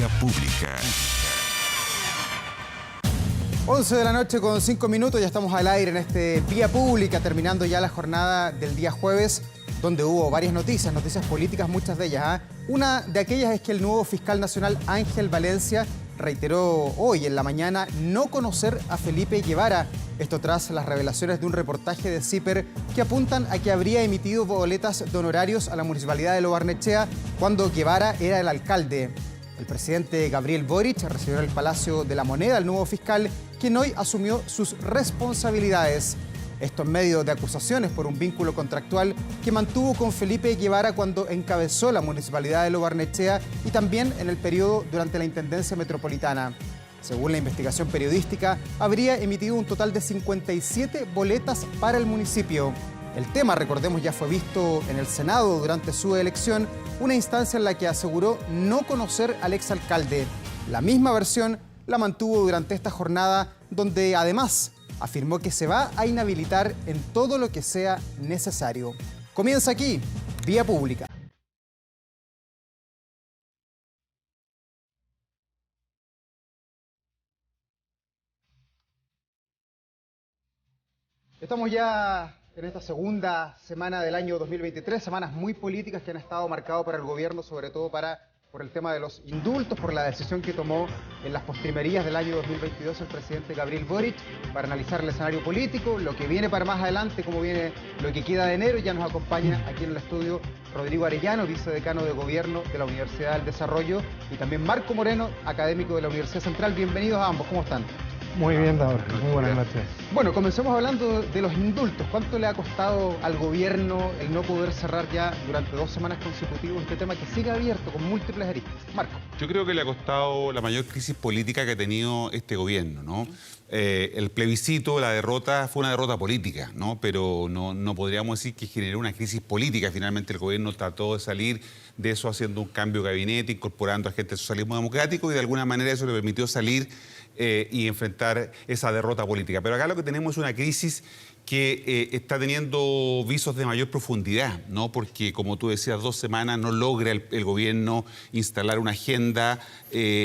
Vía Pública. 11 de la noche con 5 minutos, ya estamos al aire en este Vía Pública, terminando ya la jornada del día jueves, donde hubo varias noticias políticas, muchas de ellas. Una de aquellas es que el nuevo fiscal nacional, Ángel Valencia, reiteró hoy en la mañana no conocer a Felipe Guevara. Esto tras las revelaciones de un reportaje de CIPER que apuntan a que habría emitido boletas de honorarios a la municipalidad de Lo Barnechea cuando Guevara era el alcalde. El presidente Gabriel Boric recibió en el Palacio de la Moneda al nuevo fiscal, quien hoy asumió sus responsabilidades. Esto en medio de acusaciones por un vínculo contractual que mantuvo con Felipe Guevara cuando encabezó la municipalidad de Lo Barnechea y también en el periodo durante la Intendencia Metropolitana. Según la investigación periodística, habría emitido un total de 57 boletas para el municipio. El tema, recordemos, ya fue visto en el Senado durante su elección, una instancia en la que aseguró no conocer al exalcalde. La misma versión la mantuvo durante esta jornada, donde además afirmó que se va a inhabilitar en todo lo que sea necesario. Comienza aquí, Vía Pública. Estamos ya en esta segunda semana del año 2023, semanas muy políticas que han estado marcadas para el gobierno, sobre todo por el tema de los indultos, por la decisión que tomó en las postrimerías del año 2022 el presidente Gabriel Boric para analizar el escenario político, lo que viene para más adelante, cómo viene lo que queda de enero. Ya nos acompaña aquí en el estudio Rodrigo Arellano, vicedecano de Gobierno de la Universidad del Desarrollo, y también Marco Moreno, académico de la Universidad Central. Bienvenidos a ambos, ¿cómo están? Muy bien, David. Muy buenas noches. Bueno, comencemos hablando de los indultos. ¿Cuánto le ha costado al gobierno el no poder cerrar ya durante 2 semanas consecutivas este tema que sigue abierto con múltiples aristas? Marco. Yo creo que le ha costado la mayor crisis política que ha tenido este gobierno, ¿no? El plebiscito, la derrota, fue una derrota política, ¿no? Pero no podríamos decir que generó una crisis política. Finalmente el gobierno trató de salir de eso haciendo un cambio de gabinete, incorporando a gente del socialismo democrático, y de alguna manera eso le permitió salir y enfrentar esa derrota política. Pero acá lo que tenemos es una crisis que está teniendo visos de mayor profundidad, ¿no? Porque, como tú decías, 2 semanas no logra el gobierno instalar una agenda,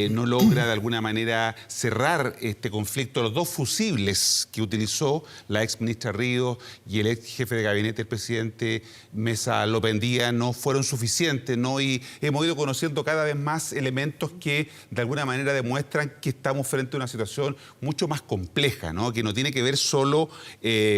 no logra de alguna manera cerrar este conflicto. Los 2 fusibles que utilizó la ex ministra Ríos y el ex jefe de gabinete, el presidente Mesa Lopendía, no fueron suficientes, ¿no? Y hemos ido conociendo cada vez más elementos que de alguna manera demuestran que estamos frente a una situación mucho más compleja, ¿no? Que no tiene que ver solo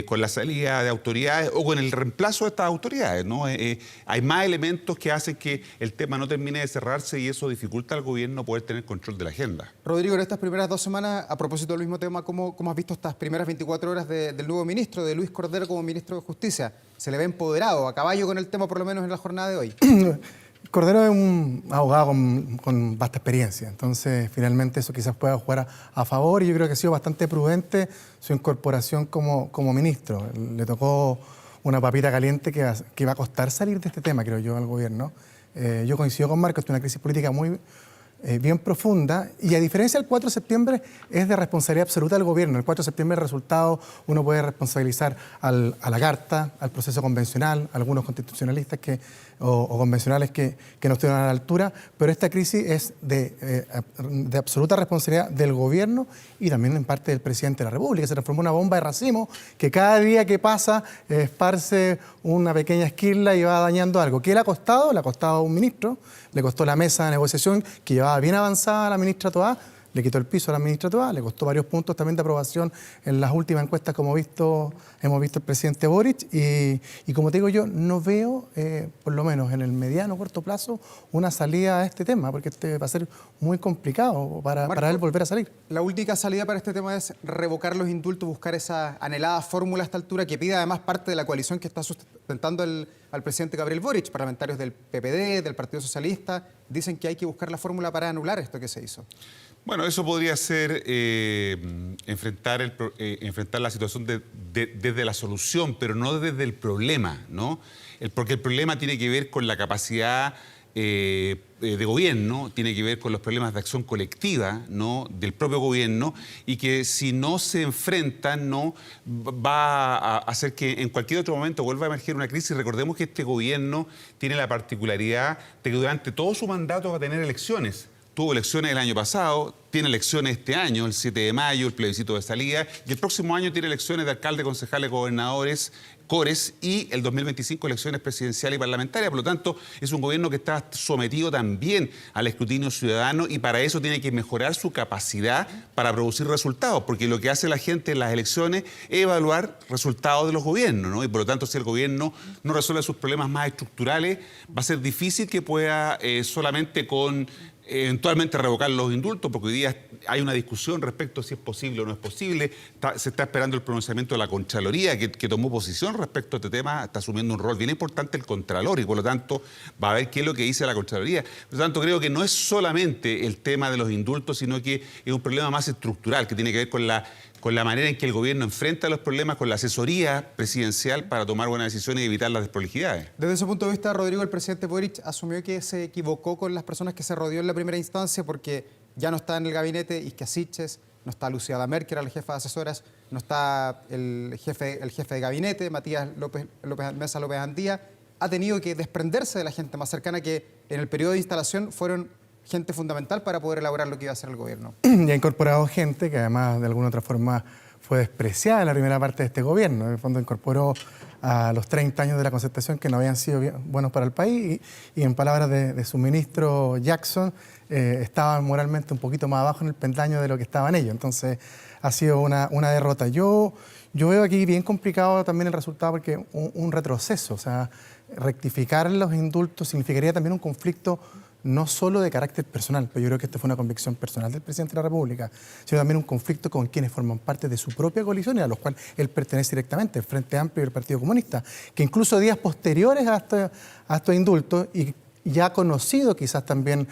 con la salida de autoridades o con el reemplazo de estas autoridades, ¿no? Hay más elementos que hacen que el tema no termine de cerrarse, y eso dificulta al gobierno poder tener control de la agenda. Rodrigo, en estas primeras 2 semanas, a propósito del mismo tema, ¿cómo has visto estas primeras 24 horas del nuevo ministro, de Luis Cordero como ministro de Justicia? ¿Se le ve empoderado, a caballo con el tema, por lo menos en la jornada de hoy? Cordero es un abogado con vasta experiencia, entonces finalmente eso quizás pueda jugar a favor, y yo creo que ha sido bastante prudente su incorporación como ministro. Le tocó una papita caliente que va a costar salir de este tema, creo yo, al gobierno. Yo coincido con Marco, es una crisis política muy bien profunda, y a diferencia del 4 de septiembre es de responsabilidad absoluta del gobierno. El 4 de septiembre el resultado uno puede responsabilizar a la Carta, al proceso convencional, a algunos constitucionalistas o convencionales que no estuvieron a la altura, pero esta crisis es de absoluta responsabilidad del gobierno y también en parte del presidente de la República. Se transformó en una bomba de racimo que cada día que pasa esparce una pequeña esquirla y va dañando algo. ¿Qué le ha costado? Le ha costado a un ministro, le costó la mesa de negociación que llevaba bien avanzada a la ministra Toá, le quitó el piso a la ministra Toá, le costó varios puntos también de aprobación en las últimas encuestas, como hemos visto el presidente Boric, y como te digo yo, no veo, por lo menos en el mediano o corto plazo, una salida a este tema, porque este va a ser muy complicado para él volver a salir. La única salida para este tema es revocar los indultos, buscar esa anhelada fórmula a esta altura que pide además parte de la coalición que está sustentando al presidente Gabriel Boric. Parlamentarios del PPD, del Partido Socialista, dicen que hay que buscar la fórmula para anular esto que se hizo. Bueno, eso podría ser enfrentar la situación desde la solución, pero no desde el problema, ¿no? Porque el problema tiene que ver con la capacidad de gobierno, tiene que ver con los problemas de acción colectiva, ¿no?, del propio gobierno, y que si no se enfrentan, no va a hacer que en cualquier otro momento vuelva a emerger una crisis. Recordemos que este gobierno tiene la particularidad de que durante todo su mandato va a tener elecciones. tuvo elecciones el año pasado, tiene elecciones este año, el 7 de mayo, el plebiscito de salida, y el próximo año tiene elecciones de alcaldes, concejales, gobernadores, cores, y el 2025 elecciones presidenciales y parlamentarias. Por lo tanto, es un gobierno que está sometido también al escrutinio ciudadano y para eso tiene que mejorar su capacidad para producir resultados, porque lo que hace la gente en las elecciones es evaluar resultados de los gobiernos, ¿no? Y por lo tanto, si el gobierno no resuelve sus problemas más estructurales, va a ser difícil que pueda solamente con eventualmente revocar los indultos, porque hoy día hay una discusión respecto a si es posible o no es posible. Se está esperando el pronunciamiento de la Contraloría, que tomó posición respecto a este tema, está asumiendo un rol bien importante el Contralor, y por lo tanto va a ver qué es lo que dice la Contraloría. Por lo tanto, creo que no es solamente el tema de los indultos, sino que es un problema más estructural, que tiene que ver con la manera en que el gobierno enfrenta los problemas, con la asesoría presidencial para tomar buenas decisiones y evitar las desprolijidades. Desde ese punto de vista, Rodrigo, el presidente Boric asumió que se equivocó con las personas que se rodeó en la primera instancia, porque ya no está en el gabinete Isquia Siches, no está Lucía Merkel, la jefa de asesoras, no está el jefe de gabinete, Matías Mesa López Andía. Ha tenido que desprenderse de la gente más cercana que en el periodo de instalación fueron gente fundamental para poder elaborar lo que iba a hacer el gobierno. Y ha incorporado gente que además de alguna otra forma fue despreciada en la primera parte de este gobierno. En el fondo incorporó a los 30 años de la concertación que no habían sido buenos para el país y en palabras de su ministro Jackson, estaban moralmente un poquito más abajo en el peldaño de lo que estaban ellos. Entonces ha sido una derrota. Yo veo aquí bien complicado también el resultado porque un retroceso, o sea, rectificar los indultos significaría también un conflicto no solo de carácter personal, pero yo creo que esta fue una convicción personal del presidente de la República, sino también un conflicto con quienes forman parte de su propia coalición y a los cuales él pertenece directamente, el Frente Amplio y el Partido Comunista, que incluso días posteriores a estos indultos y ya conocido quizás también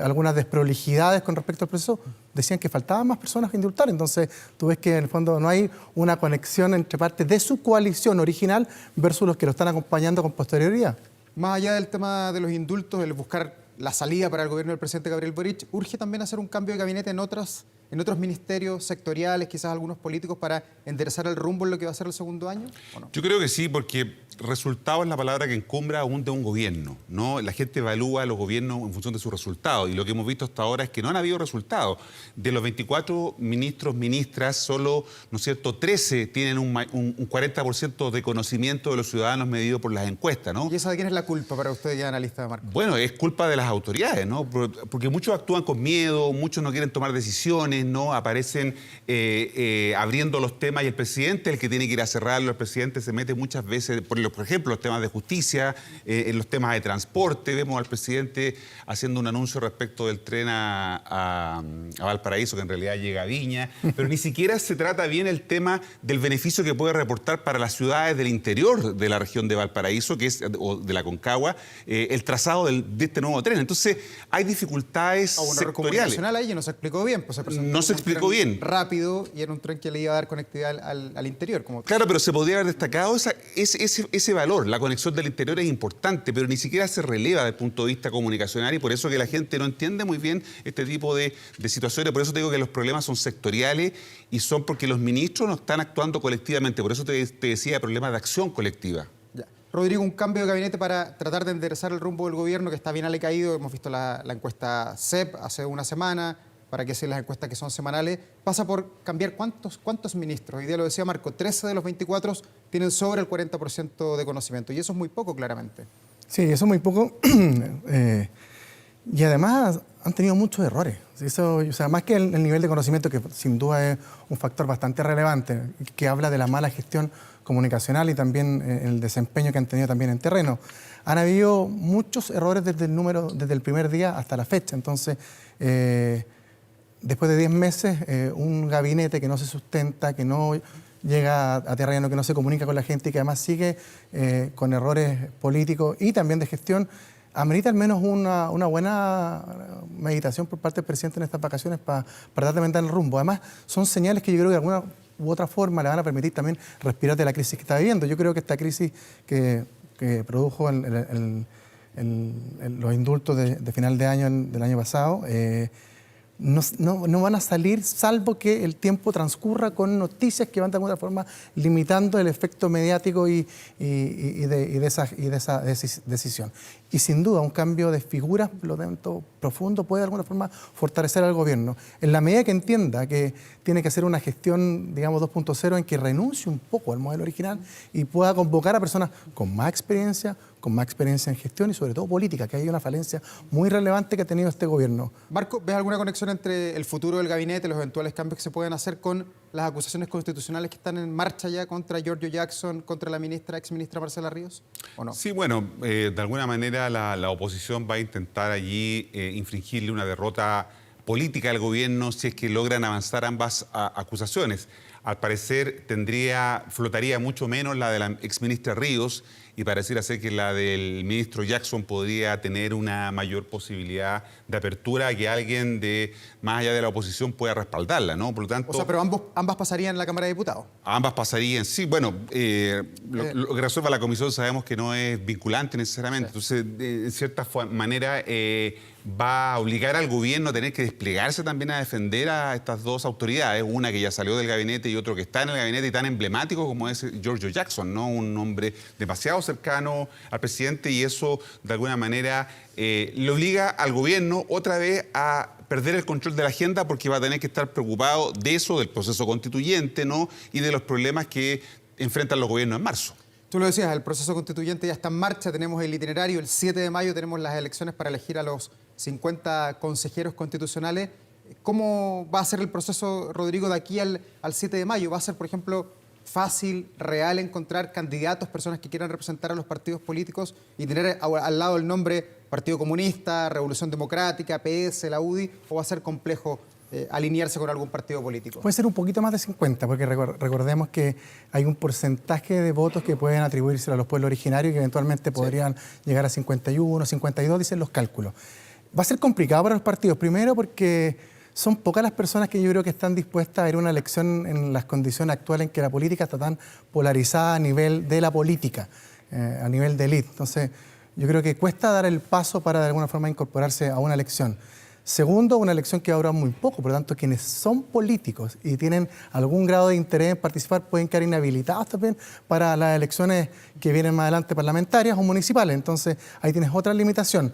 algunas desprolijidades con respecto al proceso, decían que faltaban más personas que indultar. Entonces tú ves que en el fondo no hay una conexión entre parte de su coalición original versus los que lo están acompañando con posterioridad. Más allá del tema de los indultos, el buscar la salida para el gobierno del presidente Gabriel Boric, urge también hacer un cambio de gabinete en otros ministerios sectoriales, quizás algunos políticos, para enderezar el rumbo en lo que va a ser el segundo año, ¿o no? Yo creo que sí, porque resultado es la palabra que encumbra aún de un gobierno, ¿no? La gente evalúa a los gobiernos en función de sus resultados y lo que hemos visto hasta ahora es que no han habido resultados. De los 24 ministros, ministras, solo, ¿no es cierto?, 13 tienen un 40% de conocimiento de los ciudadanos medido por las encuestas, ¿no? ¿Y esa de quién es la culpa para usted, ya analista de Marco? Bueno, es culpa de las autoridades, ¿no? Porque muchos actúan con miedo, muchos no quieren tomar decisiones, ¿no? Aparecen abriendo los temas y el presidente es el que tiene que ir a cerrarlo. El presidente se mete muchas veces, por ejemplo, los temas de justicia, en los temas de transporte. Vemos al presidente haciendo un anuncio respecto del tren a Valparaíso, que en realidad llega a Viña, pero ni siquiera se trata bien el tema del beneficio que puede reportar para las ciudades del interior de la región de Valparaíso, que es, o de la Concagua, el trazado de este nuevo tren. Entonces, hay dificultades sectoriales. Ahí no se explicó bien. Pues no se explicó bien. Rápido, y era un tren que le iba a dar conectividad al interior. Claro, pero se podría haber destacado ese valor. La conexión del interior es importante, pero ni siquiera se releva desde el punto de vista comunicacional y por eso que la gente no entiende muy bien este tipo de situaciones. Por eso te digo que los problemas son sectoriales y son porque los ministros no están actuando colectivamente. Por eso te decía problemas de acción colectiva. Ya. Rodrigo, un cambio de gabinete para tratar de enderezar el rumbo del gobierno que está bien alecaído. Hemos visto la encuesta CEP hace una semana, para que sean las encuestas que son semanales, pasa por cambiar cuántos ministros. Hoy día lo decía Marco, 13 de los 24 tienen sobre el 40% de conocimiento, y eso es muy poco, claramente. Sí, eso es muy poco. Y además han tenido muchos errores. Eso, o sea, más que el nivel de conocimiento, que sin duda es un factor bastante relevante, que habla de la mala gestión comunicacional y también el desempeño que han tenido también en terreno. Han habido muchos errores desde el primer día hasta la fecha. Entonces, después de 10 meses, un gabinete que no se sustenta, que no llega a terreno, que no se comunica con la gente y que además sigue con errores políticos y también de gestión, amerita al menos una buena meditación por parte del presidente en estas vacaciones para tratar de aumentar el rumbo. Además, son señales que yo creo que de alguna u otra forma le van a permitir también respirar de la crisis que está viviendo. Yo creo que esta crisis que produjo los indultos de final de año del año pasado no van a salir salvo que el tiempo transcurra con noticias que van de alguna forma limitando el efecto mediático y de esa decisión. Y sin duda un cambio de figuras, por lo tanto, profundo puede de alguna forma fortalecer al gobierno. En la medida que entienda que tiene que hacer una gestión, digamos, 2.0 en que renuncie un poco al modelo original y pueda convocar a personas con más experiencia en gestión y sobre todo política, que hay una falencia muy relevante que ha tenido este gobierno. Marco, ¿ves alguna conexión entre el futuro del gabinete, los eventuales cambios que se pueden hacer con las acusaciones constitucionales que están en marcha ya contra Giorgio Jackson, contra la exministra Marcela Ríos, o no? Sí, bueno, de alguna manera la oposición va a intentar allí infringirle una derrota política al gobierno si es que logran avanzar ambas acusaciones. Al parecer flotaría mucho menos la de la exministra Ríos y pareciera ser que la del ministro Jackson podría tener una mayor posibilidad de apertura a que alguien más allá de la oposición pueda respaldarla, ¿no? Por lo tanto, O sea, pero ambas pasarían en la Cámara de Diputados. ambas pasarían, sí. Bueno, lo que resuelva la comisión sabemos que no es vinculante necesariamente. Sí. Entonces, de cierta manera, va a obligar al gobierno a tener que desplegarse también a defender a estas dos autoridades. Una que ya salió del gabinete y otro que está en el gabinete y tan emblemático como es Giorgio Jackson, ¿no? Un hombre demasiado cercano al presidente y eso, de alguna manera, le obliga al gobierno otra vez a perder el control de la agenda porque va a tener que estar preocupado de eso, del proceso constituyente, ¿no? Y de los problemas que enfrentan los gobiernos en marzo. Tú lo decías, el proceso constituyente ya está en marcha, tenemos el itinerario, el 7 de mayo tenemos las elecciones para elegir a los 50 consejeros constitucionales. ¿Cómo va a ser el proceso, Rodrigo, de aquí al 7 de mayo? ¿Va a ser, por ejemplo, fácil, real encontrar candidatos, personas que quieran representar a los partidos políticos y tener al lado el nombre Partido Comunista, Revolución Democrática, PS, la UDI, o va a ser complejo alinearse con algún partido político? Puede ser un poquito más de 50, porque recordemos que hay un porcentaje de votos que pueden atribuirse a los pueblos originarios que eventualmente podrían llegar a 51, 52, dicen los cálculos. Va a ser complicado para los partidos, primero porque son pocas las personas que yo creo que están dispuestas a ir a una elección en las condiciones actuales en que la política está tan polarizada a nivel de la política, a nivel de élite. Entonces, yo creo que cuesta dar el paso para de alguna forma incorporarse a una elección. Segundo, una elección que va a durar muy poco, por lo tanto, quienes son políticos y tienen algún grado de interés en participar pueden quedar inhabilitados también para las elecciones que vienen más adelante parlamentarias o municipales. Entonces, ahí tienes otra limitación.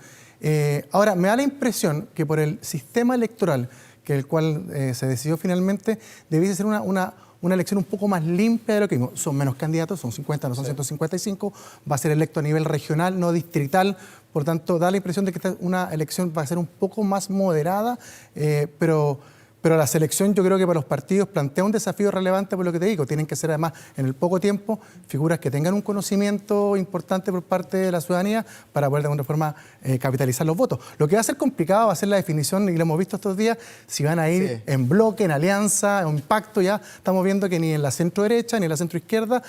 Ahora, me da la impresión que por el sistema electoral, que el cual se decidió finalmente, debiese ser una elección un poco más limpia de lo que vimos. Son menos candidatos, son 50, no son 155, va a ser electo a nivel regional, no distrital, por tanto, da la impresión de que una elección va a ser un poco más moderada, pero la selección yo creo que para los partidos plantea un desafío relevante por lo que te digo. Tienen que ser además en el poco tiempo figuras que tengan un conocimiento importante por parte de la ciudadanía para poder de alguna forma capitalizar los votos. Lo que va a ser complicado va a ser la definición, y lo hemos visto estos días, si van a ir en bloque, en alianza, en pacto. Ya estamos viendo que ni en la centro derecha ni en la centro izquierda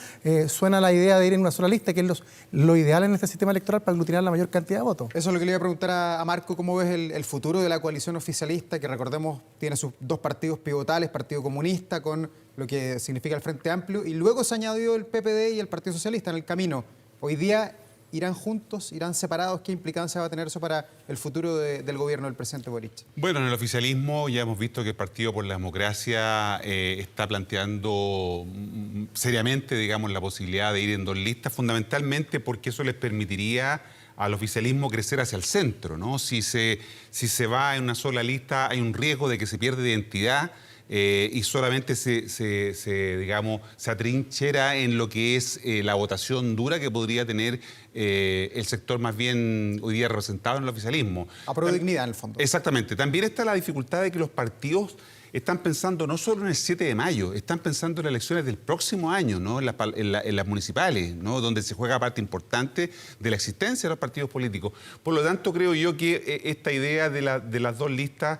suena la idea de ir en una sola lista, que es lo ideal en este sistema electoral para aglutinar la mayor cantidad de votos. Eso es lo que le iba a preguntar a Marco. ¿Cómo ves el futuro de la coalición oficialista, que recordemos tiene sus dos partidos pivotales, Partido Comunista con lo que significa el Frente Amplio, y luego se añadió el PPD y el Partido Socialista en el camino? Hoy día, ¿irán juntos, irán separados? ¿Qué implicancia va a tener eso para el futuro del gobierno del presidente Boric? Bueno, en el oficialismo ya hemos visto que el Partido por la Democracia está planteando seriamente, digamos, la posibilidad de ir en dos listas, fundamentalmente porque eso les permitiría al oficialismo crecer hacia el centro, ¿no? Si se va en una sola lista, hay un riesgo de que se pierda identidad y solamente digamos, se atrinchera en lo que es la votación dura que podría tener el sector más bien hoy día representado en el oficialismo. A pro de dignidad, en el fondo. Exactamente. También está la dificultad de que los partidos están pensando no solo en el 7 de mayo, están pensando en las elecciones del próximo año, ¿no? en las municipales, ¿no? Donde se juega parte importante de la existencia de los partidos políticos. Por lo tanto, creo yo que esta idea de las dos listas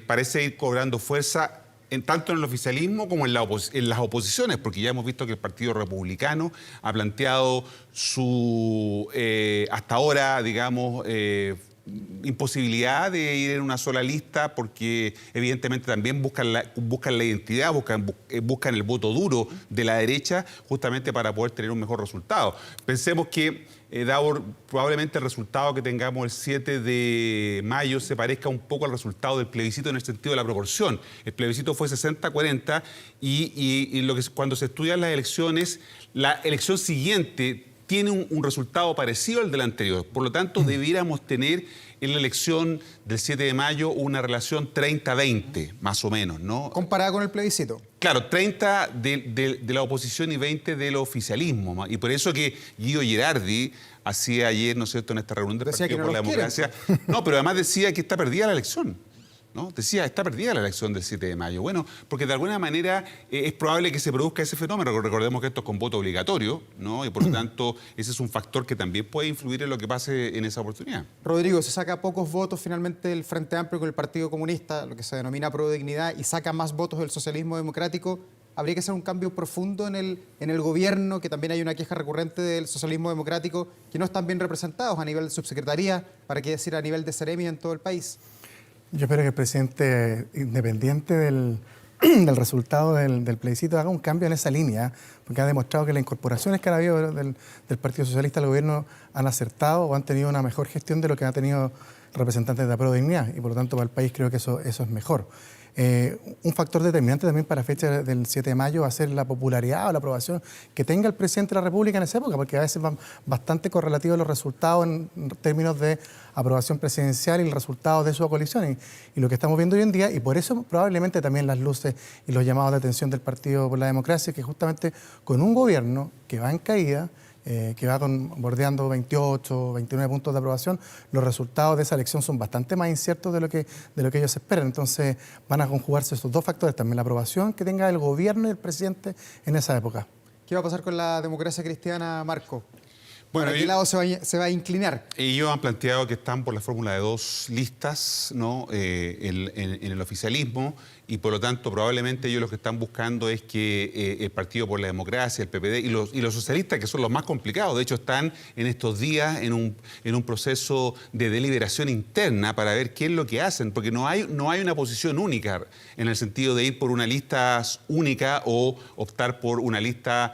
parece ir cobrando fuerza tanto en el oficialismo como en las oposiciones, porque ya hemos visto que el Partido Republicano ha planteado hasta ahora, digamos, imposibilidad de ir en una sola lista porque evidentemente también buscan la identidad, buscan el voto duro de la derecha justamente para poder tener un mejor resultado. Pensemos que dado probablemente el resultado que tengamos el 7 de mayo se parezca un poco al resultado del plebiscito en el sentido de la proporción. El plebiscito fue 60-40 y cuando se estudian las elecciones, la elección siguiente tiene un resultado parecido al del anterior. Por lo tanto, debiéramos tener en la elección del 7 de mayo una relación 30-20, más o menos, ¿no? Comparada con el plebiscito. Claro, 30 de la oposición y 20 del oficialismo. Y por eso que Guido Girardi hacía ayer, ¿no es cierto?, en esta reunión del Decía Partido que no por la los Democracia. quieren. No, pero además decía que está perdida la elección. ¿No? Decía, está perdida la elección del 7 de mayo. Bueno, porque de alguna manera es probable que se produzca ese fenómeno. Recordemos que esto es con voto obligatorio, ¿no? Y por lo tanto, ese es un factor que también puede influir en lo que pase en esa oportunidad. Rodrigo, se saca pocos votos finalmente el Frente Amplio con el Partido Comunista, lo que se denomina Prodignidad, y saca más votos del socialismo democrático. ¿Habría que hacer un cambio profundo en el gobierno? Que también hay una queja recurrente del socialismo democrático, que no están bien representados a nivel de subsecretaría, para qué decir a nivel de seremia en todo el país. Yo espero que el presidente, independiente del resultado del plebiscito, haga un cambio en esa línea, porque ha demostrado que las incorporaciones que han habido del Partido Socialista al gobierno han acertado o han tenido una mejor gestión de lo que han tenido representantes de la Prodignidad, y por lo tanto para el país creo que eso es mejor. Un factor determinante también para la fecha del 7 de mayo va a ser la popularidad o la aprobación que tenga el presidente de la República en esa época, porque a veces van bastante correlativos los resultados en términos de aprobación presidencial y el resultado de su coalición. Y lo que estamos viendo hoy en día, y por eso probablemente también las luces y los llamados de atención del Partido por la Democracia, que justamente con un gobierno que va en caída, que va bordeando 28, 29 puntos de aprobación, los resultados de esa elección son bastante más inciertos de lo que ellos esperan. Entonces van a conjugarse esos dos factores, también la aprobación que tenga el gobierno y el presidente en esa época. ¿Qué va a pasar con la democracia cristiana, Marco? Bueno, ¿Para qué lado se va a inclinar? Ellos han planteado que están por la fórmula de dos listas, ¿no? En el oficialismo, y por lo tanto probablemente ellos lo que están buscando es que el Partido por la Democracia, el PPD y los socialistas, que son los más complicados, de hecho están en estos días en un proceso de deliberación interna para ver qué es lo que hacen, porque no hay una posición única en el sentido de ir por una lista única o optar por una lista,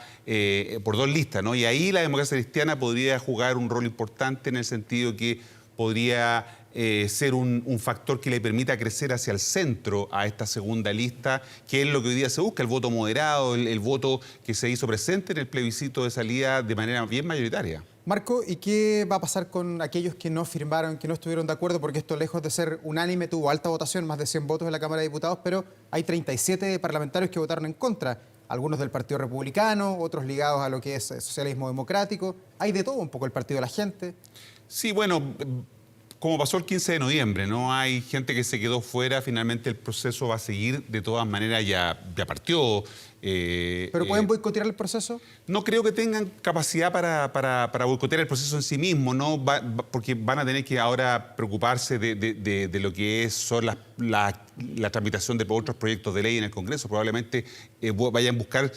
por dos listas, ¿no? Y ahí la democracia cristiana podría jugar un rol importante en el sentido que podría ser un factor que le permita crecer hacia el centro a esta segunda lista, que es lo que hoy día se busca, el voto moderado, el voto que se hizo presente en el plebiscito de salida de manera bien mayoritaria. Marco, ¿y qué va a pasar con aquellos que no firmaron, que no estuvieron de acuerdo? Porque esto, lejos de ser unánime, tuvo alta votación, más de 100 votos en la Cámara de Diputados, pero hay 37 parlamentarios que votaron en contra. Algunos del Partido Republicano, otros ligados a lo que es socialismo democrático. Hay de todo un poco el Partido de la Gente. Sí, bueno, como pasó el 15 de noviembre, ¿no? Hay gente que se quedó fuera, finalmente el proceso va a seguir, de todas maneras ya partió. ¿Pero pueden boicotear el proceso? No creo que tengan capacidad para boicotear el proceso en sí mismo, ¿no? Porque van a tener que ahora preocuparse de lo que son la tramitación de otros proyectos de ley en el Congreso. Probablemente vayan a buscar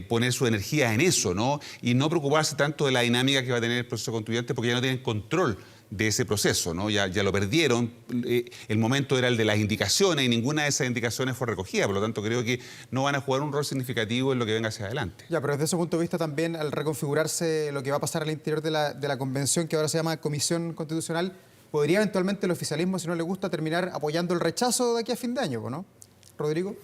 poner su energía en eso, ¿no? Y no preocuparse tanto de la dinámica que va a tener el proceso constituyente, porque ya no tienen control de ese proceso, ¿no? Ya lo perdieron. El momento era el de las indicaciones y ninguna de esas indicaciones fue recogida. Por lo tanto, creo que no van a jugar un rol significativo en lo que venga hacia adelante. Ya, pero desde ese punto de vista también, al reconfigurarse lo que va a pasar al interior de la convención, que ahora se llama Comisión Constitucional, podría eventualmente el oficialismo, si no le gusta, terminar apoyando el rechazo de aquí a fin de año, ¿no? Rodrigo.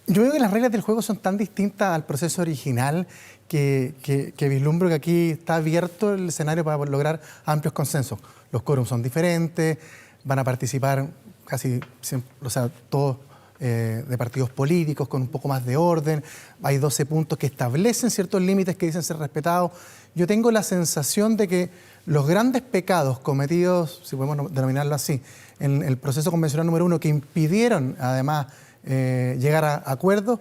Yo veo que las reglas del juego son tan distintas al proceso original que vislumbro que aquí está abierto el escenario para lograr amplios consensos. Los quórums son diferentes, van a participar casi todos de partidos políticos con un poco más de orden. Hay 12 puntos que establecen ciertos límites que dicen ser respetados. Yo tengo la sensación de que los grandes pecados cometidos, si podemos denominarlo así, en el proceso convencional número 1, que impidieron además llegar a acuerdos,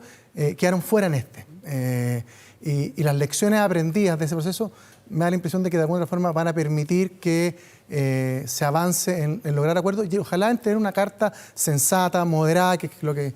quedaron fuera en este. Y las lecciones aprendidas de ese proceso me da la impresión de que de alguna forma van a permitir que se avance en lograr acuerdos y ojalá en tener una carta sensata, moderada, que es lo que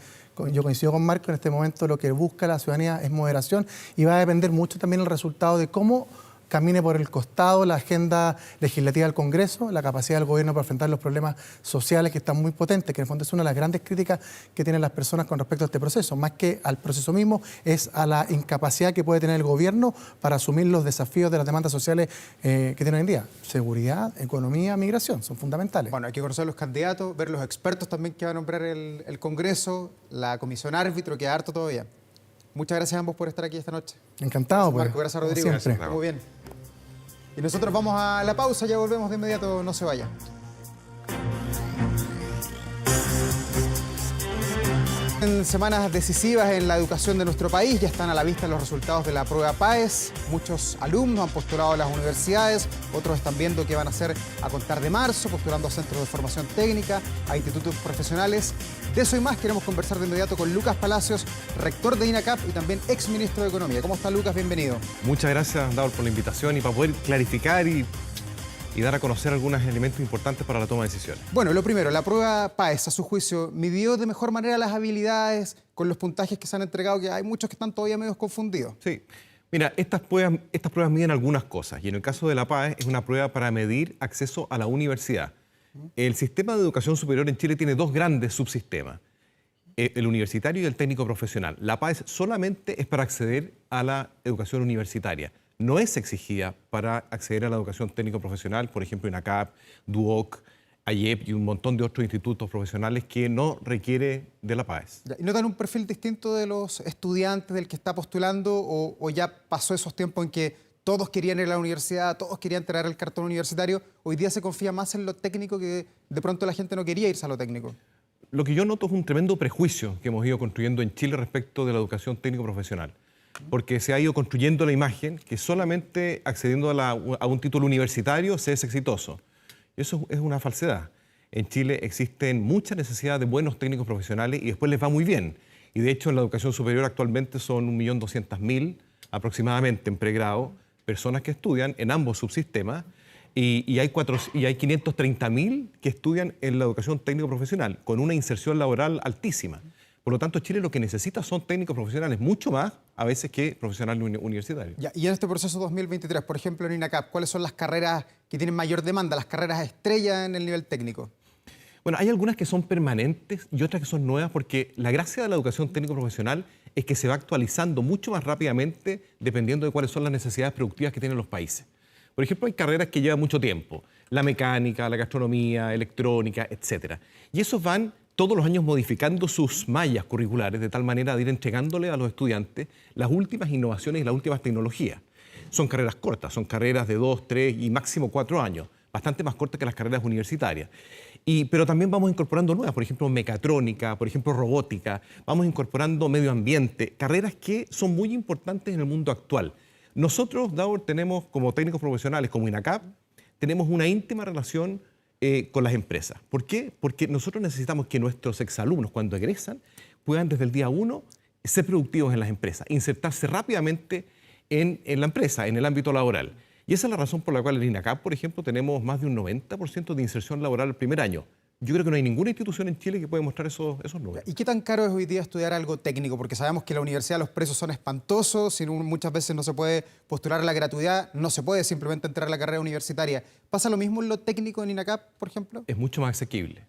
yo coincido con Marco, en este momento lo que busca la ciudadanía es moderación y va a depender mucho también el resultado de cómo camine por el costado la agenda legislativa del Congreso, la capacidad del gobierno para enfrentar los problemas sociales que están muy potentes, que en el fondo es una de las grandes críticas que tienen las personas con respecto a este proceso. Más que al proceso mismo, es a la incapacidad que puede tener el gobierno para asumir los desafíos de las demandas sociales que tiene hoy en día. Seguridad, economía, migración, son fundamentales. Bueno, hay que conocer los candidatos, ver los expertos también que va a nombrar el Congreso, la comisión árbitro, que harto todavía. Muchas gracias a ambos por estar aquí esta noche. Encantado, Gracias, Marco, gracias, Rodrigo. siempre. Gracias, muy bien. Y nosotros vamos a la pausa, ya volvemos de inmediato, no se vayan. En semanas decisivas en la educación de nuestro país, ya están a la vista los resultados de la prueba PAES. Muchos alumnos han postulado a las universidades, otros están viendo qué van a hacer a contar de marzo, postulando a centros de formación técnica, a institutos profesionales. De eso y más queremos conversar de inmediato con Lucas Palacios, rector de INACAP y también exministro de Economía. ¿Cómo está, Lucas? Bienvenido. Muchas gracias, Daur, por la invitación y para poder clarificar y dar a conocer algunos elementos importantes para la toma de decisiones. Bueno, lo primero, la prueba PAES, a su juicio, ¿midió de mejor manera las habilidades con los puntajes que se han entregado? Que hay muchos que están todavía medio confundidos. Sí. Mira, estas pruebas miden algunas cosas y en el caso de la PAES es una prueba para medir acceso a la universidad. El sistema de educación superior en Chile tiene dos grandes subsistemas, el universitario y el técnico profesional. La PAES solamente es para acceder a la educación universitaria. No es exigida para acceder a la educación técnico-profesional, por ejemplo, INACAP, DUOC, AYEP y un montón de otros institutos profesionales que no requiere de la PAES. ¿Y notan un perfil distinto de los estudiantes del que está postulando o ya pasó esos tiempos en que todos querían ir a la universidad, todos querían traer el cartón universitario? Hoy día se confía más en lo técnico que de pronto la gente no quería irse a lo técnico. Lo que yo noto es un tremendo prejuicio que hemos ido construyendo en Chile respecto de la educación técnico-profesional. Porque se ha ido construyendo la imagen que solamente accediendo a un título universitario se es exitoso. Y eso es una falsedad. En Chile existen muchas necesidades de buenos técnicos profesionales y después les va muy bien. Y de hecho en la educación superior actualmente son 1.200.000 aproximadamente en pregrado, personas que estudian en ambos subsistemas y hay 530.000 que estudian en la educación técnico-profesional con una inserción laboral altísima. Por lo tanto, Chile lo que necesita son técnicos profesionales, mucho más a veces que profesionales universitarios. Ya, y en este proceso 2023, por ejemplo, en INACAP, ¿cuáles son las carreras que tienen mayor demanda, las carreras estrella en el nivel técnico? Bueno, hay algunas que son permanentes y otras que son nuevas porque la gracia de la educación técnico-profesional es que se va actualizando mucho más rápidamente dependiendo de cuáles son las necesidades productivas que tienen los países. Por ejemplo, hay carreras que llevan mucho tiempo, la mecánica, la gastronomía, electrónica, etc. Y esos van todos los años modificando sus mallas curriculares de tal manera de ir entregándole a los estudiantes las últimas innovaciones y las últimas tecnologías. Son carreras cortas, son carreras de 2, 3 y máximo 4 años, bastante más cortas que las carreras universitarias. Pero también vamos incorporando nuevas, por ejemplo, mecatrónica, por ejemplo, robótica, vamos incorporando medio ambiente, carreras que son muy importantes en el mundo actual. Nosotros, Daur, tenemos como técnicos profesionales, como INACAP, tenemos una íntima relación con las empresas. ¿Por qué? Porque nosotros necesitamos que nuestros exalumnos, cuando egresan, puedan desde el día 1 ser productivos en las empresas, insertarse rápidamente en la empresa, en el ámbito laboral. Y esa es la razón por la cual en INACAP, por ejemplo, tenemos más de un 90% de inserción laboral el primer año. Yo creo que no hay ninguna institución en Chile que pueda mostrar esos números. ¿Y qué tan caro es hoy día estudiar algo técnico? Porque sabemos que en la universidad los precios son espantosos, muchas veces no se puede postular a la gratuidad, no se puede simplemente entrar a la carrera universitaria. ¿Pasa lo mismo en lo técnico en INACAP, por ejemplo? Es mucho más asequible.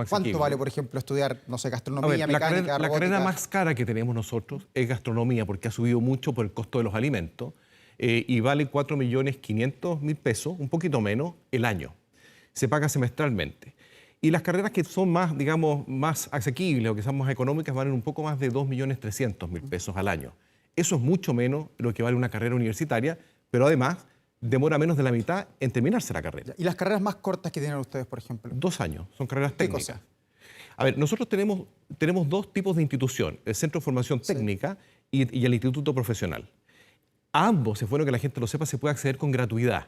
¿Cuánto vale, por ejemplo, estudiar, no sé, gastronomía, mecánica, robótica? La carrera más cara que tenemos nosotros es gastronomía, porque ha subido mucho por el costo de los alimentos y vale 4.500.000 pesos, un poquito menos, el año. Se paga semestralmente. Y las carreras que son más, digamos, más asequibles o que son más económicas valen un poco más de 2.300.000 pesos al año. Eso es mucho menos de lo que vale una carrera universitaria, pero además demora menos de la mitad en terminarse la carrera. ¿Y las carreras más cortas que tienen ustedes, por ejemplo? 2 años, son carreras técnicas. ¿Qué cosa? A ver, nosotros tenemos dos tipos de institución, el Centro de Formación Técnica y el Instituto Profesional. A ambos, es bueno que la gente lo sepa, se puede acceder con gratuidad.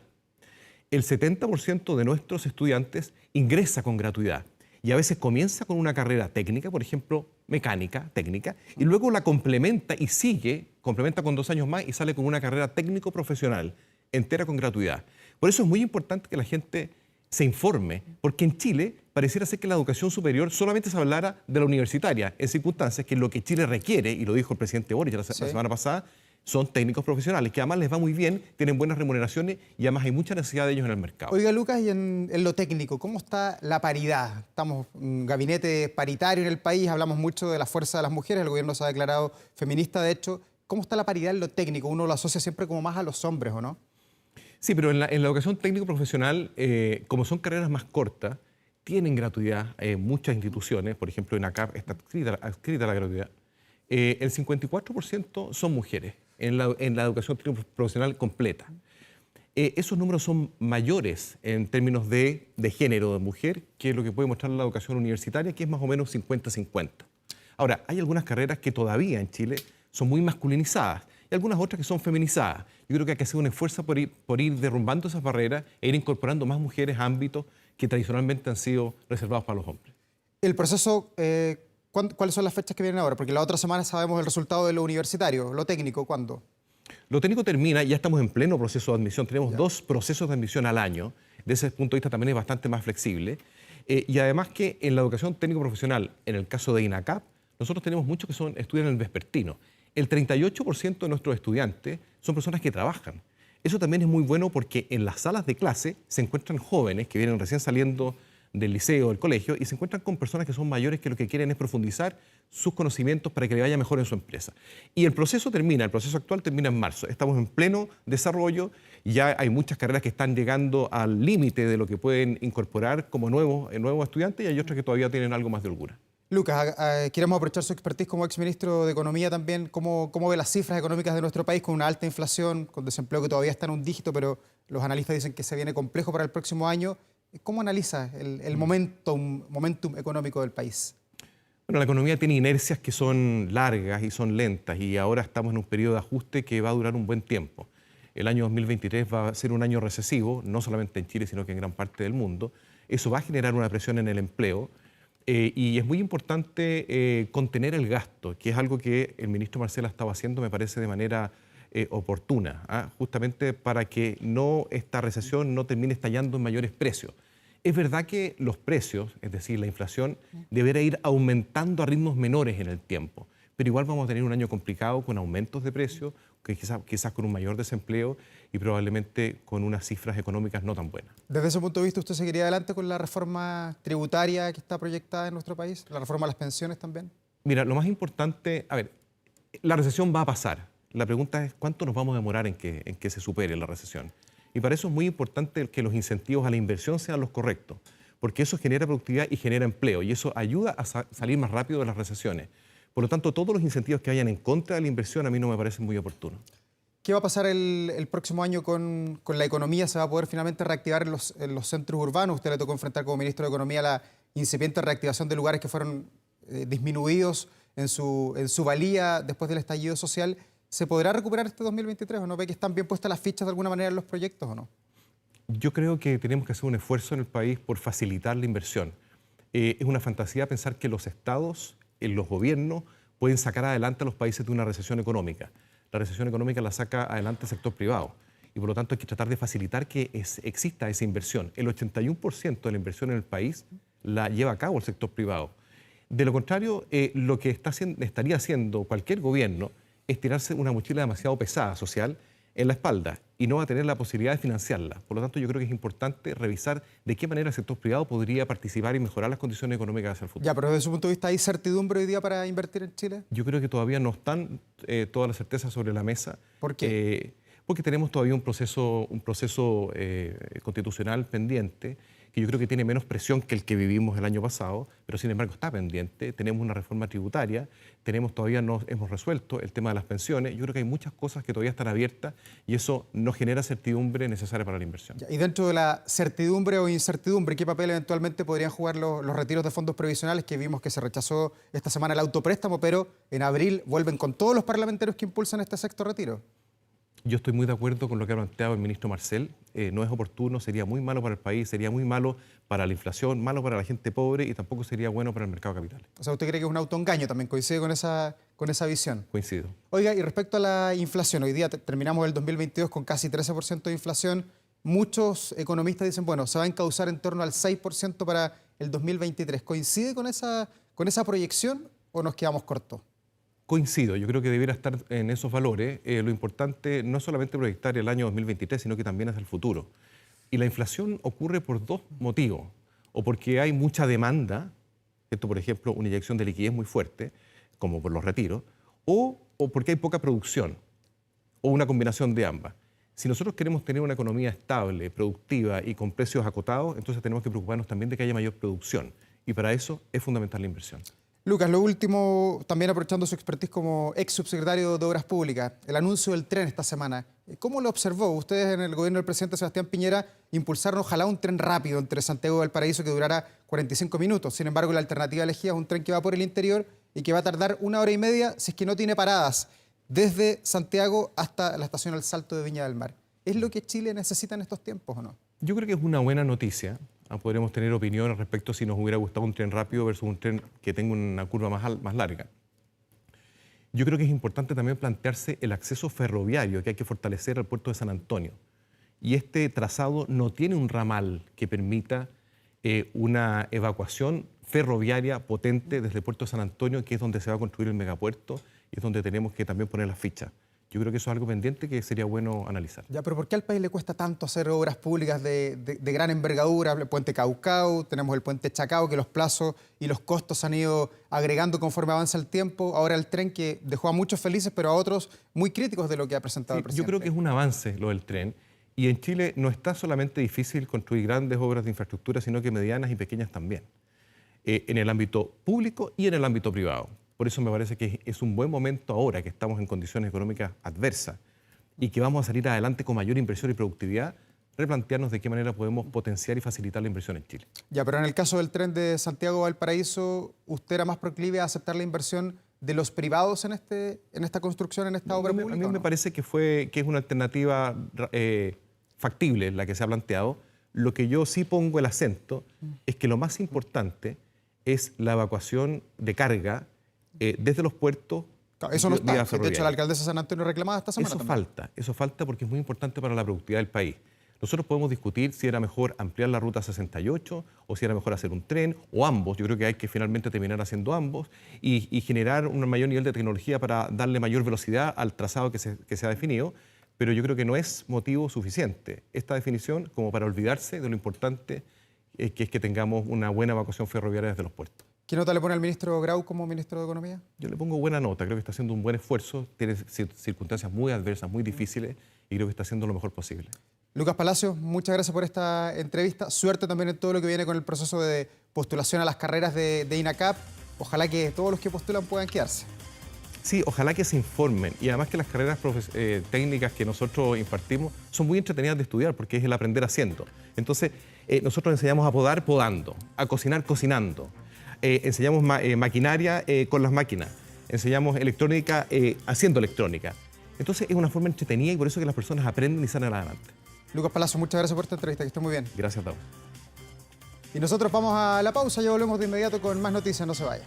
El 70% de nuestros estudiantes ingresa con gratuidad y a veces comienza con una carrera técnica, por ejemplo, mecánica, técnica, y luego la complementa y complementa con 2 años más y sale con una carrera técnico-profesional entera con gratuidad. Por eso es muy importante que la gente se informe, porque en Chile pareciera ser que la educación superior solamente se hablara de la universitaria, en circunstancias que lo que Chile requiere, y lo dijo el presidente Boric la semana pasada, son técnicos profesionales, que además les va muy bien, tienen buenas remuneraciones y además hay mucha necesidad de ellos en el mercado. Oiga, Lucas, y en lo técnico, ¿cómo está la paridad? Estamos en un gabinete paritario en el país, hablamos mucho de la fuerza de las mujeres, el gobierno se ha declarado feminista, de hecho. ¿Cómo está la paridad en lo técnico? Uno lo asocia siempre como más a los hombres, ¿o no? Sí, pero en la educación técnico-profesional, como son carreras más cortas, tienen gratuidad muchas instituciones, por ejemplo en ACAP está adscrita la gratuidad. El 54% son mujeres en la educación técnico-profesional completa. Esos números son mayores en términos de género de mujer que lo que puede mostrar la educación universitaria, que es más o menos 50-50. Ahora, hay algunas carreras que todavía en Chile son muy masculinizadas y algunas otras que son feminizadas. Yo creo que hay que hacer un esfuerzo por ir derrumbando esas barreras e ir incorporando más mujeres a ámbitos que tradicionalmente han sido reservados para los hombres. El proceso, ¿cuáles son las fechas que vienen ahora? Porque la otra semana sabemos el resultado de lo universitario, lo técnico, ¿cuándo? Lo técnico termina, ya estamos en pleno proceso de admisión, tenemos 2 procesos de admisión al año, de ese punto de vista también es bastante más flexible. Y además que en la educación técnico-profesional, en el caso de INACAP, nosotros tenemos muchos que estudian en el vespertino. El 38% de nuestros estudiantes son personas que trabajan. Eso también es muy bueno porque en las salas de clase se encuentran jóvenes que vienen recién saliendo del liceo o del colegio y se encuentran con personas que son mayores que lo que quieren es profundizar sus conocimientos para que le vaya mejor en su empresa. Y el proceso actual termina en marzo. Estamos en pleno desarrollo, ya hay muchas carreras que están llegando al límite de lo que pueden incorporar como nuevos estudiantes y hay otras que todavía tienen algo más de holgura. Lucas, queremos aprovechar su expertise como exministro de Economía también. ¿Cómo ve las cifras económicas de nuestro país con una alta inflación, con desempleo que todavía está en un dígito, pero los analistas dicen que se viene complejo para el próximo año? ¿Cómo analiza el momentum económico del país? Bueno, la economía tiene inercias que son largas y son lentas y ahora estamos en un periodo de ajuste que va a durar un buen tiempo. El año 2023 va a ser un año recesivo, no solamente en Chile, sino que en gran parte del mundo. Eso va a generar una presión en el empleo. Y es muy importante contener el gasto, que es algo que el ministro Marcel ha estado haciendo, me parece, de manera oportuna, justamente para que esta recesión no termine estallando en mayores precios. Es verdad que los precios, es decir, la inflación, deberá ir aumentando a ritmos menores en el tiempo, pero igual vamos a tener un año complicado con aumentos de precios, que quizás con un mayor desempleo y probablemente con unas cifras económicas no tan buenas. Desde ese punto de vista, ¿usted seguiría adelante con la reforma tributaria que está proyectada en nuestro país? ¿La reforma a las pensiones también? Mira, lo más importante, la recesión va a pasar. La pregunta es cuánto nos vamos a demorar en que se supere la recesión. Y para eso es muy importante que los incentivos a la inversión sean los correctos, porque eso genera productividad y genera empleo, y eso ayuda a salir más rápido de las recesiones. Por lo tanto, todos los incentivos que vayan en contra de la inversión a mí no me parecen muy oportunos. ¿Qué va a pasar el próximo año con la economía? ¿Se va a poder finalmente reactivar en los centros urbanos? Usted le tocó enfrentar como ministro de Economía la incipiente reactivación de lugares que fueron disminuidos en su valía después del estallido social. ¿Se podrá recuperar este 2023 o no? ¿Ve que están bien puestas las fichas de alguna manera en los proyectos o no? Yo creo que tenemos que hacer un esfuerzo en el país por facilitar la inversión. Es una fantasía pensar que los estados, los gobiernos, pueden sacar adelante a los países de una recesión económica. La recesión económica la saca adelante el sector privado y por lo tanto hay que tratar de facilitar que exista esa inversión. El 81% de la inversión en el país la lleva a cabo el sector privado. De lo contrario, lo que estaría haciendo cualquier gobierno es tirarse una mochila demasiado pesada social en la espalda y no va a tener la posibilidad de financiarla. Por lo tanto, yo creo que es importante revisar de qué manera el sector privado podría participar y mejorar las condiciones económicas hacia el futuro. Ya, pero desde su punto de vista, ¿hay certidumbre hoy día para invertir en Chile? Yo creo que todavía no están todas las certezas sobre la mesa. ¿Por qué? Porque tenemos todavía un proceso constitucional pendiente que yo creo que tiene menos presión que el que vivimos el año pasado, pero sin embargo está pendiente. Tenemos una reforma tributaria, todavía no hemos resuelto el tema de las pensiones. Yo creo que hay muchas cosas que todavía están abiertas y eso no genera certidumbre necesaria para la inversión. Y dentro de la certidumbre o incertidumbre, ¿qué papel eventualmente podrían jugar los retiros de fondos previsionales? Que vimos que se rechazó esta semana el autopréstamo, pero en abril vuelven con todos los parlamentarios que impulsan este sexto retiro. Yo estoy muy de acuerdo con lo que ha planteado el ministro Marcel. No es oportuno, sería muy malo para el país, sería muy malo para la inflación, malo para la gente pobre y tampoco sería bueno para el mercado de capitales. O sea, ¿usted cree que es un autoengaño? ¿También coincide con esa visión? Coincido. Oiga, y respecto a la inflación, hoy día terminamos el 2022 con casi 13% de inflación. Muchos economistas dicen, bueno, se va a encauzar en torno al 6% para el 2023. ¿Coincide con esa proyección o nos quedamos cortos? Coincido, yo creo que debiera estar en esos valores. Lo importante no es solamente proyectar el año 2023, sino que también hacia el futuro. Y la inflación ocurre por dos motivos. O porque hay mucha demanda, esto por ejemplo, una inyección de liquidez muy fuerte, como por los retiros, o porque hay poca producción, o una combinación de ambas. Si nosotros queremos tener una economía estable, productiva y con precios acotados, entonces tenemos que preocuparnos también de que haya mayor producción. Y para eso es fundamental la inversión. Lucas, lo último, también aprovechando su expertise como ex subsecretario de Obras Públicas, el anuncio del tren esta semana, ¿cómo lo observó? Ustedes en el gobierno del presidente Sebastián Piñera impulsaron ojalá un tren rápido entre Santiago y Valparaíso que durara 45 minutos. Sin embargo, la alternativa elegida es un tren que va por el interior y que va a tardar 1 hora y media si es que no tiene paradas, desde Santiago hasta la estación El Salto de Viña del Mar. ¿Es lo que Chile necesita en estos tiempos o no? Yo creo que es una buena noticia. Podremos tener opinión al respecto si nos hubiera gustado un tren rápido versus un tren que tenga una curva más larga. Yo creo que es importante también plantearse el acceso ferroviario que hay que fortalecer al puerto de San Antonio. Y este trazado no tiene un ramal que permita una evacuación ferroviaria potente desde el puerto de San Antonio, que es donde se va a construir el megapuerto y es donde tenemos que también poner las fichas. Yo creo que eso es algo pendiente que sería bueno analizar. Ya, pero ¿por qué al país le cuesta tanto hacer obras públicas de gran envergadura? El puente Caucao, tenemos el puente Chacao, que los plazos y los costos han ido agregando conforme avanza el tiempo. Ahora el tren que dejó a muchos felices, pero a otros muy críticos de lo que ha presentado el presidente. Yo creo que es un avance lo del tren. Y en Chile no está solamente difícil construir grandes obras de infraestructura, sino que medianas y pequeñas también. En el ámbito público y en el ámbito privado. Por eso me parece que es un buen momento ahora que estamos en condiciones económicas adversas y que vamos a salir adelante con mayor inversión y productividad, replantearnos de qué manera podemos potenciar y facilitar la inversión en Chile. Ya, pero en el caso del tren de Santiago a Valparaíso, ¿usted era más proclive a aceptar la inversión de los privados en esta construcción, en esta obra pública? A mí me parece que es una alternativa factible la que se ha planteado. Lo que yo sí pongo el acento es que lo más importante es la evacuación de carga desde los puertos. Eso no está. De hecho, la alcaldesa de San Antonio reclamaba esta semana. Eso falta porque es muy importante para la productividad del país. Nosotros podemos discutir si era mejor ampliar la ruta 68 o si era mejor hacer un tren o ambos. Yo creo que hay que finalmente terminar haciendo ambos y generar un mayor nivel de tecnología para darle mayor velocidad al trazado que se ha definido, pero yo creo que no es motivo suficiente esta definición como para olvidarse de lo importante que es que tengamos una buena evacuación ferroviaria desde los puertos. ¿Qué nota le pone al ministro Grau como ministro de Economía? Yo le pongo buena nota, creo que está haciendo un buen esfuerzo, tiene circunstancias muy adversas, muy difíciles y creo que está haciendo lo mejor posible. Lucas Palacios, muchas gracias por esta entrevista. Suerte también en todo lo que viene con el proceso de postulación a las carreras de INACAP. Ojalá que todos los que postulan puedan quedarse. Sí, ojalá que se informen y además que las carreras técnicas que nosotros impartimos son muy entretenidas de estudiar porque es el aprender haciendo. Entonces, nosotros enseñamos a podar podando, a cocinar cocinando, enseñamos maquinaria con las máquinas, enseñamos electrónica haciendo electrónica. Entonces, es una forma entretenida y por eso que las personas aprenden y salen adelante. Lucas Palacios, muchas gracias por esta entrevista, que esté muy bien. Gracias, Tao. Y nosotros vamos a la pausa, ya volvemos de inmediato con más noticias, no se vayan.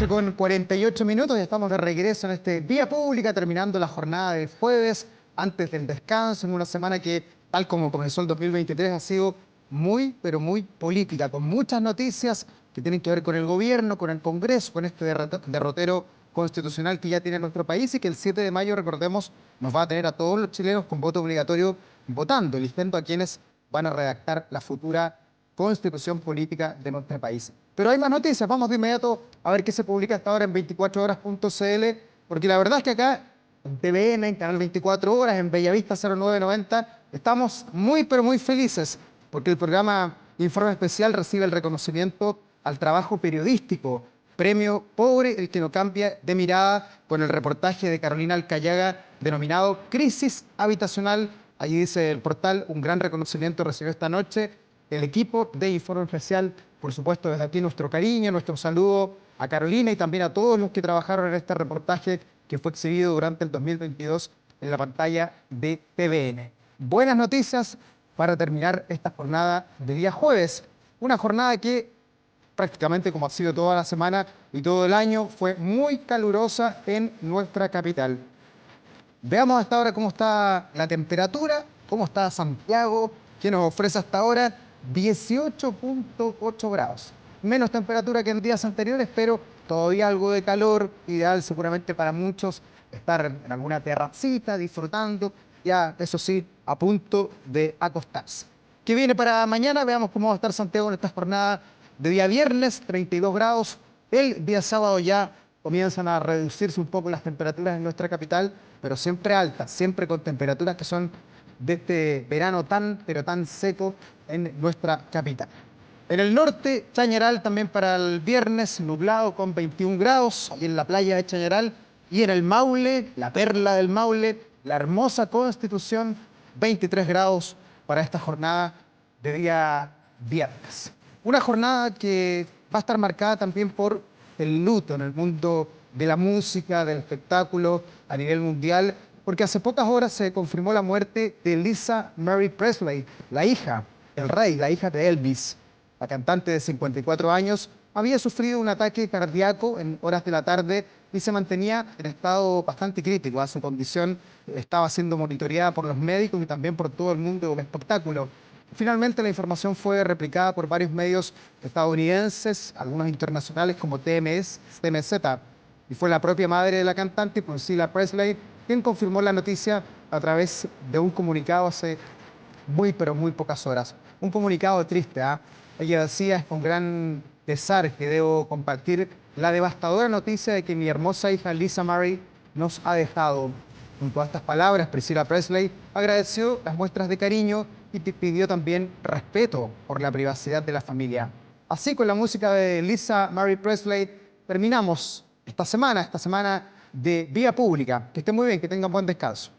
Con 48 minutos ya estamos de regreso en este Vía Pública, terminando la jornada de jueves, antes del descanso, en una semana que, tal como comenzó el 2023, ha sido muy, pero muy política, con muchas noticias que tienen que ver con el gobierno, con el Congreso, con este derrotero constitucional que ya tiene nuestro país y que el 7 de mayo, recordemos, nos va a tener a todos los chilenos con voto obligatorio votando, eligiendo a quienes van a redactar la futura constitución política de nuestro país. Pero hay más noticias, vamos de inmediato a ver qué se publica hasta ahora en 24horas.cl, porque la verdad es que acá en TVN, en Canal 24 Horas, en Bellavista 0990, estamos muy pero muy felices porque el programa Informe Especial recibe el reconocimiento al trabajo periodístico, premio Pobre el que no cambia de mirada, con el reportaje de Carolina Alcayaga denominado Crisis Habitacional. Allí dice el portal, un gran reconocimiento recibió esta noche el equipo de Informe Especial. Por supuesto, desde aquí nuestro cariño, nuestro saludo a Carolina y también a todos los que trabajaron en este reportaje que fue exhibido durante el 2022 en la pantalla de TVN. Buenas noticias para terminar esta jornada de día jueves. Una jornada que prácticamente, como ha sido toda la semana y todo el año, fue muy calurosa en nuestra capital. Veamos hasta ahora cómo está la temperatura, cómo está Santiago, que nos ofrece hasta ahora 18.8 grados. menos temperatura que en días anteriores, pero todavía algo de calor, ideal seguramente para muchos estar en alguna terracita disfrutando, ya eso sí, a punto de acostarse. ¿Qué viene para mañana? Veamos cómo va a estar Santiago en esta jornada de día viernes, 32 grados. El día sábado ya comienzan a reducirse un poco las temperaturas en nuestra capital, pero siempre altas, siempre con temperaturas que son de este verano tan, pero tan seco en nuestra capital. En el norte, Chañaral también para el viernes, nublado con 21 grados, y en la playa de Chañaral. Y en el Maule, la perla del Maule, la hermosa Constitución, 23 grados para esta jornada de día viernes. Una jornada que va a estar marcada también por el luto en el mundo de la música, del espectáculo a nivel mundial, porque hace pocas horas se confirmó la muerte de Lisa Marie Presley, la hija del rey, la hija de Elvis. La cantante de 54 años había sufrido un ataque cardíaco en horas de la tarde y se mantenía en estado bastante crítico. Su condición estaba siendo monitoreada por los médicos y también por todo el mundo del espectáculo. Finalmente la información fue replicada por varios medios estadounidenses, algunos internacionales como TMZ, y fue la propia madre de la cantante, Priscilla Presley, quien confirmó la noticia a través de un comunicado hace muy pocas horas. Un comunicado triste, ¿eh? Ella decía: es con gran pesar que debo compartir la devastadora noticia de que mi hermosa hija Lisa Marie nos ha dejado. Junto a estas palabras, Priscilla Presley agradeció las muestras de cariño y pidió también respeto por la privacidad de la familia. Así, con la música de Lisa Marie Presley, terminamos esta semana de Vía Pública. Que estén muy bien, que tengan buen descanso.